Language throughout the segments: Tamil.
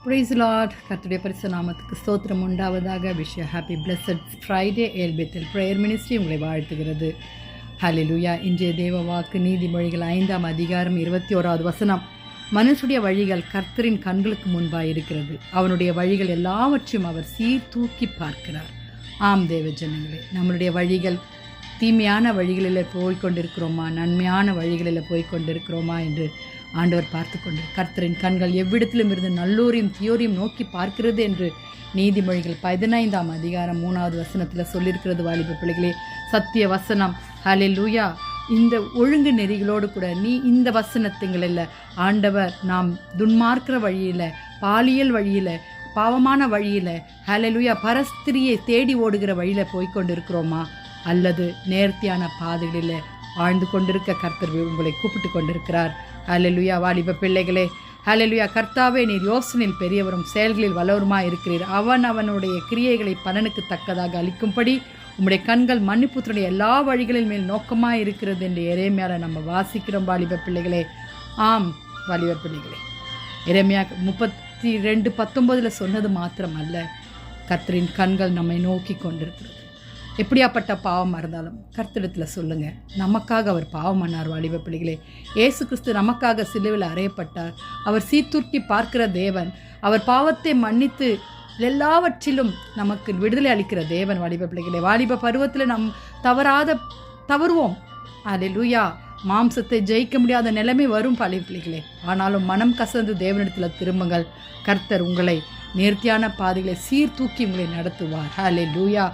Price Lord. கர்த்தருடைய பரிசுத்த நாமத்துக்கு ஸ்தோத்திரம் உண்டாவதாக. விஷய happy blessed Friday Elbethel prayer ministry உங்களை வாழ்த்துகிறது. ஹல்லேலூயா. இன்றைய தேவ வாக்கு நீதிமொழிகள் 5ஆம் அதிகாரம் 21வது வசனம். மனுஷுடைய வழிகள் கர்த்தரின் கண்களுக்கு முன்பாக இருக்கிறது, அவனுடைய வழிகள் எல்லாவற்றையும் அவர் சீர்தூக்கி பார்க்கிறார். ஆம் தேவ ஜனங்களே, நம்மளுடைய வழிகள் தீமையான வழிகளில் போய்கொண்டிருக்கிறோமா, நன்மையான வழிகளில் போய்கொண்டிருக்கிறோமா என்று ஆண்டவர் பார்த்து கொண்டு, கர்த்தரின் கண்கள் எவ்விடத்திலும் இருந்து நல்லோரையும் தீயோரையும் நோக்கி பார்க்கிறது என்று நீதிமொழிகள் 15ஆம் அதிகாரம் 3வது வசனத்தில் சொல்லியிருக்கிறது. வாலிப பிள்ளைகளே, சத்திய வசனம். ஹல்லேலூயா. இந்த ஒழுங்கு நெறிகளோடு கூட நீ இந்த வசனத்துங்களில் ஆண்டவர் நாம் துன்மார்க்கிற வழியில், பாலியல் வழியில், பாவமான வழியில், ஹல்லேலூயா, பரஸ்திரியை தேடி ஓடுகிற வழியில் போய்கொண்டிருக்கிறோமா, அல்லது நேர்த்தியான பாதைகளில் வாழ்ந்து கொண்டிருக்க கர்த்தர் உங்களை கூப்பிட்டு கொண்டிருக்கிறார். ஹல்லேலூயா. வாலிப பிள்ளைகளே, ஹல்லேலூயா. கர்த்தாவே, நீர் யோசனையில் பெரியவரும் செயல்களில் வல்லவருமாய் இருக்கிறீர். அவனுடைய கிரியைகளை பலனுக்கு தக்கதாக அளிக்கும்படி உம்முடைய கண்கள் மன்னிப்புத்தருடைய எல்லா வழிகளின் மேல் நோக்கமாக இருக்கிறது என்று எரேமியால நம்ம வாசிக்கிறோம். வாலிப பிள்ளைகளே, ஆம் வாலிப பிள்ளைகளே, எரேமியா 32:19 சொன்னது மாத்திரம் அல்ல, கர்த்தரின் கண்கள் நம்மை நோக்கி கொண்டிருக்கிறது. எப்படியாப்பட்ட பாவமாக இருந்தாலும் கர்த்தரிடத்தில் சொல்லுங்கள். நமக்காக அவர் பாவம் பண்ணார். வாலிப பிள்ளைகளே, இயேசு கிறிஸ்து நமக்காக சிலுவையில் அறையப்பட்டார். அவர் சீர்தூக்கி பார்க்கிற தேவன், அவர் பாவத்தை மன்னித்து எல்லாவற்றிலும் நமக்கு விடுதலை அளிக்கிற தேவன். வாலிப பிள்ளைகளே, வாலிப பருவத்தில் நம் தவறுவோம். அல்லேலூயா. மாம்சத்தை ஜெயிக்க முடியாத நிலைமை வரும் வாலிப பிள்ளைகளே. ஆனாலும் மனம் கசந்து தேவனிடத்தில் திரும்புங்கள். கர்த்தர் உங்களை நேர்த்தியான பாதைகளை சீர்தூக்கி உங்களை நடத்துவார். ஹல்லேலூயா.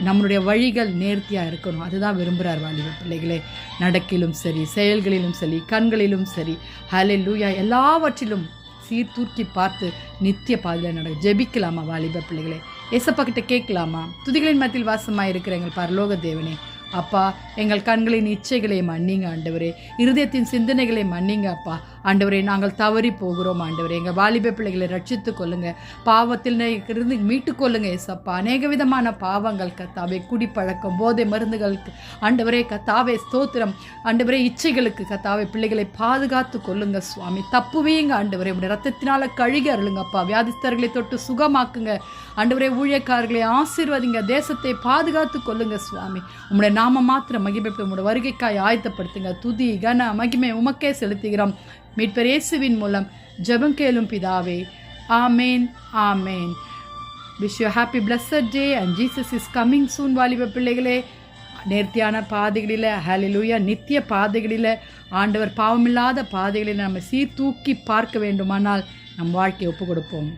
நம்மளுடைய வழிகள் நேர்த்தியாக இருக்கணும், அதுதான் விரும்புகிறார். வாலிப பிள்ளைகளே, நடக்கிலும் சரி, செயல்களிலும் சரி, கண்களிலும் சரி, ஹல்லேலூயா, எல்லாவற்றிலும் சீர்தூக்கி பார்த்து நித்திய பாதையில் நடக்கும். ஜெபிக்கலாமா வாலிப பிள்ளைகளே? ஏசப்பா கிட்ட கேட்கலாமா? துதிகளின் மத்தியில் வாசமாக இருக்கிற எங்கள் பரலோக தேவனே, அப்பா, எங்கள் கண்களின் இச்சைகளை மன்னிங்க ஆண்டவரே, இருதயத்தின் சிந்தனைகளை மன்னிங்க அப்பா. ஆண்டவரே, நாங்கள் தவறி போகிறோம் ஆண்டவரே. எங்கள் வாலிப பிள்ளைகளை ரட்சித்து கொள்ளுங்க, பாவத்தில் இருந்து மீட்டுக்கொள்ளுங்க ஏசப்பா. அநேக விதமான பாவங்கள் கத்தாவே, குடிப்பழக்கம், போதை மருந்துகளுக்கு ஆண்டவரே கத்தாவே ஸ்தோத்திரம், ஆண்டவரே இச்சைகளுக்கு கத்தாவே பிள்ளைகளை பாதுகாத்து கொள்ளுங்க சுவாமி. தப்புவீங்க ஆண்டவரே, உடைய ரத்தத்தினால கழுகி அருளுங்கப்பா. வியாதிஸ்தர்களை தொட்டு சுகமாக்குங்க ஆண்டவரே. ஊழியக்காரர்களை ஆசீர்வதிங்க, தேசத்தை பாதுகாத்து கொள்ளுங்க சுவாமி. உம்முடைய நாம மாத்திரம் மகிமைப்பட்டு உம்முடைய வருகைக்காய் ஆயத்தப்படுத்துங்க. துதி கன மகிமை உமக்கே செலுத்துகிறோம். மீட்பர் இயேசுவின் மூலம் ஜெபம் கேளும் பிதாவே. ஆமேன், ஆமேன். Wish you happy blessed day and Jesus is coming soon. வாலிப பிள்ளைகளே, நேர்த்தியான பாதைகளில், ஹல்லேலூயா, நித்திய பாதைகளில், ஆண்டவர் பாவமில்லாத பாதைகளில் நம்ம சீர்தூக்கி பார்க்க வேண்டுமானால் நம் வாழ்க்கையை ஒப்பு கொடுப்போம்.